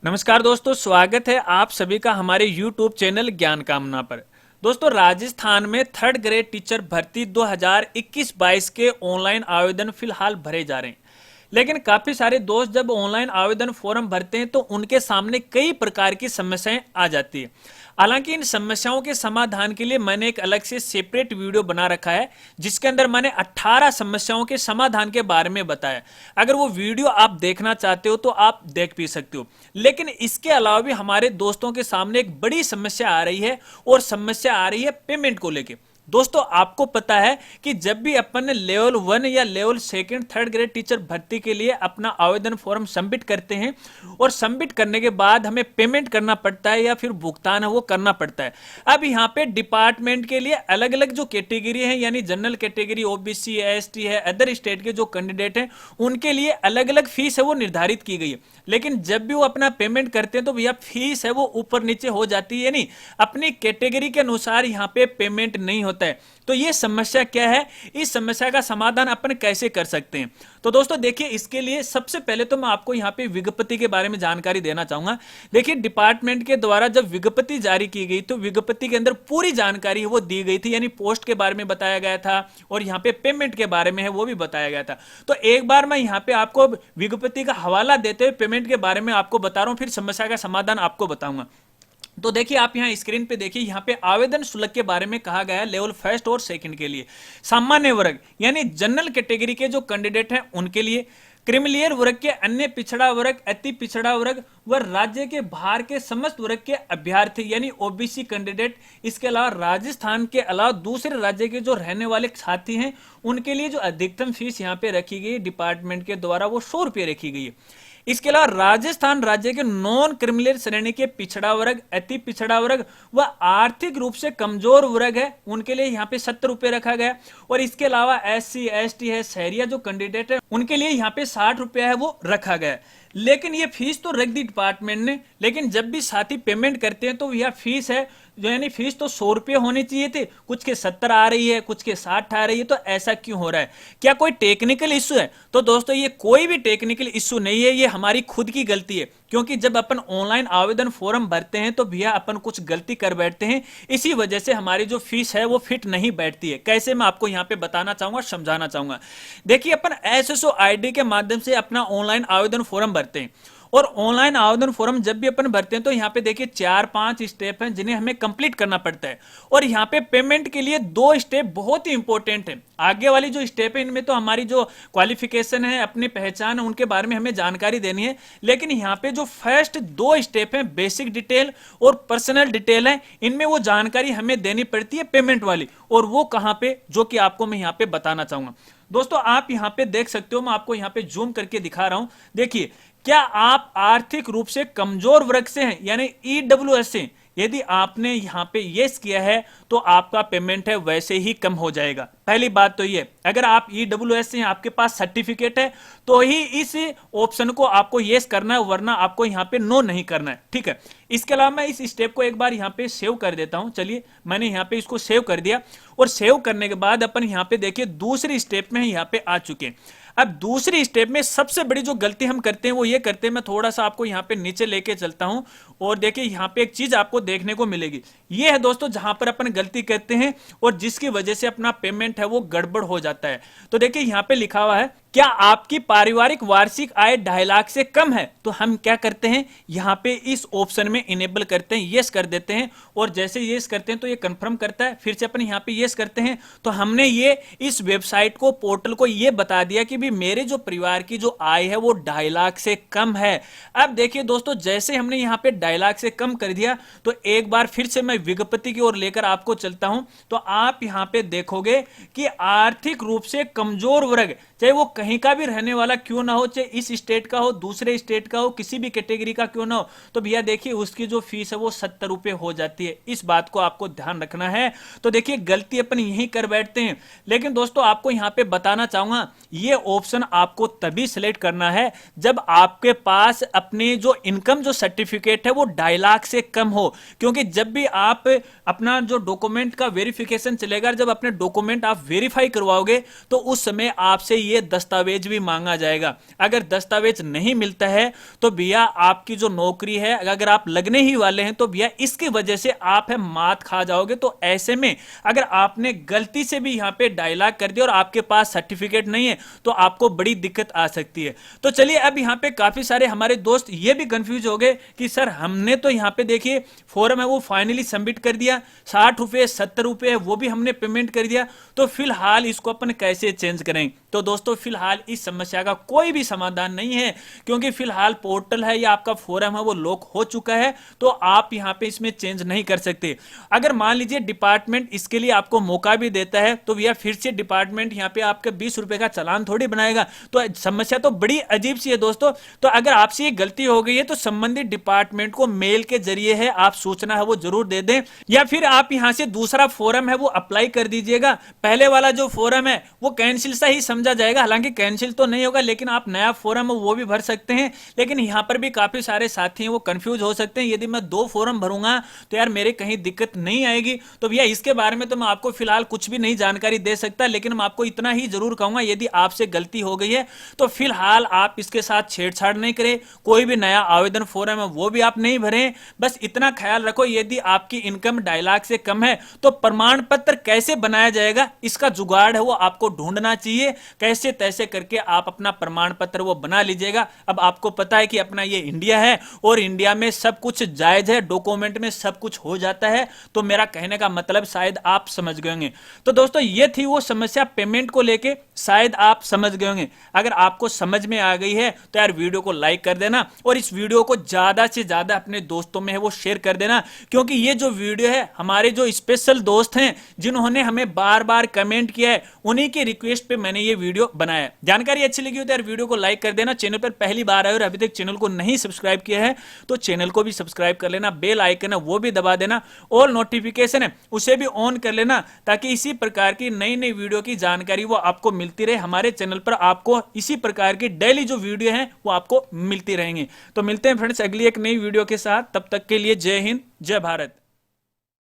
नमस्कार दोस्तों, स्वागत है आप सभी का हमारे YouTube चैनल ज्ञान कामना पर। दोस्तों, राजस्थान में थर्ड ग्रेड टीचर भर्ती 2021-22 के ऑनलाइन आवेदन फिलहाल भरे जा रहे हैं। लेकिन काफी सारे दोस्त जब ऑनलाइन आवेदन फॉर्म भरते हैं तो उनके सामने कई प्रकार की समस्याएं आ जाती है। हालांकि इन समस्याओं के समाधान के लिए मैंने एक अलग से सेपरेट वीडियो बना रखा है, जिसके अंदर मैंने 18 समस्याओं के समाधान के बारे में बताया। अगर वो वीडियो आप देखना चाहते हो तो आप देख भी सकते हो। लेकिन इसके अलावा भी हमारे दोस्तों के सामने एक बड़ी समस्या आ रही है, और समस्या आ रही है पेमेंट को लेकर। दोस्तों, आपको पता है कि जब भी अपन लेवल 1 या लेवल 2 थर्ड ग्रेड टीचर भर्ती के लिए अपना आवेदन फॉर्म सबमिट करते हैं, और सबमिट करने के बाद हमें पेमेंट करना पड़ता है या फिर भुगतान है वो करना पड़ता है। अब यहाँ पे डिपार्टमेंट के लिए अलग अलग जो कैटेगरी है, यानी जनरल कैटेगरी, ओबीसी, एसटी है, अदर स्टेट के जो कैंडिडेट हैं, उनके लिए अलग अलग फीस है वो निर्धारित की गई है। लेकिन जब भी वो अपना पेमेंट करते हैं तो भैया फीस है वो ऊपर नीचे हो जाती है, नहीं अपनी कैटेगरी के अनुसार यहाँ पे पेमेंट नहीं होता है। तो ये समस्या क्या है, इस समस्या का समाधान अपन कैसे कर सकते हैं? तो दोस्तों देखिए, इसके लिए सबसे पहले तो मैं आपको यहाँ पे विज्ञप्ति के बारे में जानकारी देना चाहूंगा। देखिए, डिपार्टमेंट के द्वारा जब विज्ञप्ति जारी की गई तो विज्ञप्ति के अंदर पूरी जानकारी वो दी गई थी, यानी पोस्ट के बारे में बताया गया था और यहाँ पे पेमेंट के बारे में है वो भी बताया गया था। तो एक बार मैं यहाँ पे आपको विज्ञप्ति का हवाला देते हुए पेमेंट के बारे में आपको बता रहा हूँ, फिर समस्या का समाधान आपको बताऊंगा। तो देखिए, आप यहाँ स्क्रीन पे देखिए, यहाँ पे आवेदन शुल्क के बारे में कहा गया है लेवल 1 और 2 के लिए। सामान्य वर्ग यानी जनरल कैटेगरी के जो कैंडिडेट हैं उनके लिए, क्रीमिलियर वर्ग के अन्य पिछड़ा वर्ग, अति पिछड़ा वर्ग व राज्य के बाहर के समस्त वर्ग के अभ्यर्थी यानी ओबीसी कैंडिडेट, इसके अलावा राजस्थान के अलावा दूसरे राज्य के जो रहने वाले साथी हैं, उनके लिए जो अधिकतम फीस यहाँ पे रखी गई डिपार्टमेंट के द्वारा वो 100 रुपये रखी गई है। इसके अलावा राजस्थान राज्य के नॉन क्रिमिनल श्रेणी के पिछड़ा वर्ग, अति पिछड़ा वर्ग व आर्थिक रूप से कमजोर वर्ग है, उनके लिए यहाँ पे 70 रुपए रखा गया। और इसके अलावा एससी एसटी है, शहरिया जो कैंडिडेट है, उनके लिए यहाँ पे 60 रुपया है वो रखा गया। लेकिन ये फीस तो रख दी डिपार्टमेंट ने, लेकिन जब भी साथी पेमेंट करते हैं तो यह फीस है जो, यानी फीस तो 100 रुपये होनी चाहिए थे, कुछ के 70 आ रही है, कुछ के 60 आ रही है। तो ऐसा क्यों हो रहा है? क्या कोई टेक्निकल इश्यू है? तो दोस्तों, ये कोई भी टेक्निकल इश्यू नहीं है, ये हमारी खुद की गलती है। क्योंकि जब अपन ऑनलाइन आवेदन फॉर्म भरते हैं तो भैया अपन कुछ गलती कर बैठते हैं, इसी वजह से हमारी जो फीस है वो फिट नहीं बैठती है। कैसे, मैं आपको यहाँ पे बताना चाहूंगा, समझाना चाहूंगा। देखिए, अपन एसएसओ आईडी के माध्यम से अपना ऑनलाइन आवेदन फॉर्म भरते हैं, और ऑनलाइन आवेदन फॉर्म जब भी अपन भरते हैं तो यहाँ पे देखिए 4-5 स्टेप हैं जिन्हें हमें कंप्लीट करना पड़ता है। और यहाँ पे पेमेंट के लिए 2 स्टेप बहुत ही इंपॉर्टेंट है। आगे वाली जो स्टेप है इनमें तो हमारी जो क्वालिफिकेशन है, अपनी पहचान है, उनके बारे में हमें जानकारी देनी है। लेकिन यहाँ पे जो फर्स्ट 2 स्टेप है, बेसिक डिटेल और पर्सनल डिटेल है, इनमें वो जानकारी हमें देनी पड़ती है पेमेंट वाली। और वो कहाँ पे, जो कि आपको मैं यहाँ पे बताना चाहूंगा। दोस्तों, आप यहाँ पे देख सकते हो, मैं आपको यहाँ पे जूम करके दिखा रहा हूं। देखिए, क्या आप आर्थिक रूप से कमजोर वर्ग से हैं, यानी ईडब्ल्यूएस से? यदि आपने यहां पे यस किया है तो आपका पेमेंट है वैसे ही कम हो जाएगा। पहली बात तो ये, अगर आप ईडब्ल्यूएस से आपके पास सर्टिफिकेट है तो ही इस ऑप्शन को आपको यस करना है, वरना आपको यहां पे नो नहीं करना है। ठीक है, इसके अलावा मैं इस स्टेप को एक बार यहां पे सेव कर देता हूं। चलिए, मैंने यहां पे इसको सेव कर दिया, और सेव करने के बाद अपन यहां पे देखिए दूसरी स्टेप में यहां पे आ चुके हैं। अब दूसरी स्टेप में सबसे बड़ी जो गलती हम करते हैं वो ये करते हैं, मैं थोड़ा सा आपको यहाँ पे नीचे लेके चलता हूं, और देखिए यहाँ पे एक चीज आपको देखने को मिलेगी। ये है दोस्तों जहां पर अपन गलती करते हैं और जिसकी वजह से अपना पेमेंट है वो गड़बड़ हो जाता है। तो देखिए यहाँ पे लिखा हुआ है, क्या आपकी पारिवारिक वार्षिक आय 2.5 लाख से कम है? तो हम क्या करते हैं, यहाँ पे इस ऑप्शन में इनेबल करते हैं, यस कर देते हैं। और जैसे यस करते हैं तो ये कंफर्म करता है, फिर से अपन यहाँ पे यस करते हैं, तो हमने ये इस वेबसाइट को, पोर्टल को ये बता दिया कि भी मेरे जो परिवार की जो आय है वो 2.5 लाख से कम है। अब देखिए दोस्तों, जैसे हमने यहाँ पे 2.5 लाख से कम कर दिया, तो एक बार फिर से मैं विज्ञप्ति की ओर लेकर आपको चलता हूं, तो आप यहाँ पे देखोगे कि आर्थिक रूप से कमजोर वर्ग, चाहे वो कहीं का भी रहने वाला क्यों ना हो, चाहे इस स्टेट का हो, दूसरे स्टेट का हो, किसी भी कैटेगरी का क्यों ना हो, तो भैया देखिए उसकी जो फीस है वो 70 रुपये हो जाती है। इस बात को आपको ध्यान रखना है। तो देखिए, गलती अपन यही कर बैठते हैं। लेकिन दोस्तों, आपको यहाँ पे बताना चाहूंगा, ये ऑप्शन आपको तभी सिलेक्ट करना है जब आपके पास अपने जो इनकम जो सर्टिफिकेट है वो 2.5 लाख से कम हो। क्योंकि जब भी आप अपना जो डॉक्यूमेंट का वेरिफिकेशन चलेगा, जब अपने डॉक्यूमेंट आप वेरीफाई करवाओगे तो उस समय आपसे ये दस्तावेज भी मांगा जाएगा। अगर दस्तावेज नहीं मिलता है तो भैया आपकी जो नौकरी है, अगर आप लगने ही वाले हैं तो भैया इसकी वजह से आप है मात खा जाओगे। तो ऐसे में अगर आपने गलती से भी यहां पे डायलॉग कर दिया और आपके पास सर्टिफिकेट नहीं है तो आपको बड़ी दिक्कत आ सकती है। तो चलिए अब यहां पे काफी सारे हमारे दोस्त ये भी कंफ्यूज हो गए कि सर हमने तो यहां पे देखिए फॉर्म है वो फाइनली सबमिट कर दिया, 60 रुपए 70 रुपए वो भी हमने पेमेंट कर दिया, तो फिलहाल इसको अपन कैसे चेंज करें। तो दोस्तों फिलहाल इस समस्या का कोई भी समाधान नहीं है, क्योंकि फिलहाल पोर्टल है या आपका फॉर्म है वो लॉक हो चुका है, तो आप यहां पे इसमें चेंज नहीं कर सकते। अगर मान लीजिए डिपार्टमेंट इसके लिए आपको मौका भी देता है तो भैया फिर से डिपार्टमेंट यहां पे आपका 20 रुपए का चालान थोड़ी बनाएगा। तो समस्या तो बड़ी अजीब सी है दोस्तों। तो अगर आपसे ये गलती हो गई है तो संबंधित डिपार्टमेंट को मेल के जरिए है आप सूचना है वो जरूर दे दें, या फिर आप यहां से दूसरा फॉर्म है वो अप्लाई कर दीजिएगा। पहले वाला जो फॉर्म है वो कैंसिल सा ही समझा जाएगा, हालांकि कैंसिल तो नहीं होगा, लेकिन आप नया फॉर्म है वो भी भर सकते हैं। लेकिन यहां पर भी काफी सारे साथी हैं वो कंफ्यूज हो सकते हैं, यदि मैं 2 फॉर्म भरूंगा तो यार मेरे कहीं दिक्कत नहीं आएगी। तो भैया इसके बारे में तो मैं आपको फिलहाल कुछ भी नहीं जानकारी दे सकता, लेकिन मैं आपको इतना ही जरूर कहूंगा यदि आपसे गलती हो गई है तो फिलहाल आप इसके साथ छेड़छाड़ नहीं करें, कोई भी नया आवेदन फॉर्म है वो भी आप नहीं भरें। बस इतना ख्याल रखो यदि आपकी इनकम 2.5 लाख से कम है तो प्रमाण पत्र कैसे बनाया जाएगा इसका जुगाड़ है वो आपको ढूंढना चाहिए। कैसे तैसे करके आप अपना प्रमाण पत्र वो बना लीजिएगा। अब आपको पता है कि अपना ये इंडिया है और इंडिया में सब कुछ जायज है, डॉक्यूमेंट में सब कुछ हो जाता है। तो मेरा कहने का मतलब शायद आप समझ गए होंगे। तो दोस्तों ये थी वो समस्या पेमेंट को लेके, शायद आप समझ गए होंगे। अगर आपको समझ में आ गई है तो यार वीडियो को लाइक कर देना और इस वीडियो को ज्यादा से ज्यादा अपने दोस्तों में है वो शेयर कर देना, क्योंकि ये जो वीडियो है हमारे जो स्पेशल दोस्त हैं जिन्होंने हमें बार बार कमेंट किया है उन्हीं की रिक्वेस्ट पे मैंने ये वीडियो बनाया है। जानकारी अच्छी लगी हो तो यार वीडियो को लाइक कर देना। चैनल पर पहली बार आए और अभी तक चैनल को नहीं सब्सक्राइब किया है तो चैनल को भी सब्सक्राइब कर लेना, बेल आइकन है वो भी दबा देना, ऑल नोटिफिकेशन है उसे भी ऑन कर लेना, ताकि इसी प्रकार की नई नई वीडियो की जानकारी वो आपको मिलती रहे। हमारे चैनल पर आपको इसी प्रकार की डेली जो वीडियो है वो आपको मिलती रहेंगी। तो मिलते हैं फ्रेंड्स अगली एक नई वीडियो के साथ, तब तक के लिए जय हिंद जय भारत।